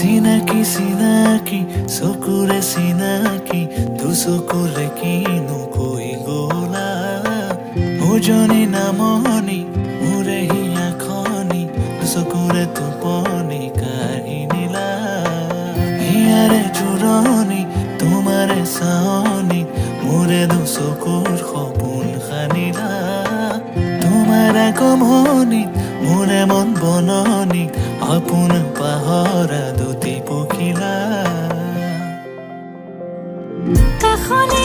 চিনাকি চিনাকি চকুৰে চিনাকি দুচকুৰে কিনো কৈ গলা উজনি নামনি মোৰে হিয়া খনি দুচকুৰে টোপনি কাঢ়ি নিলা হিয়াৰে জোৰণি তোমাৰে চাৱনি মোৰে দুচকুৰ সপোন সানিলা তোমাৰ আগমনিত মোৰে মন বননি আপোন পাহৰা দুটি পখিলা কাষলে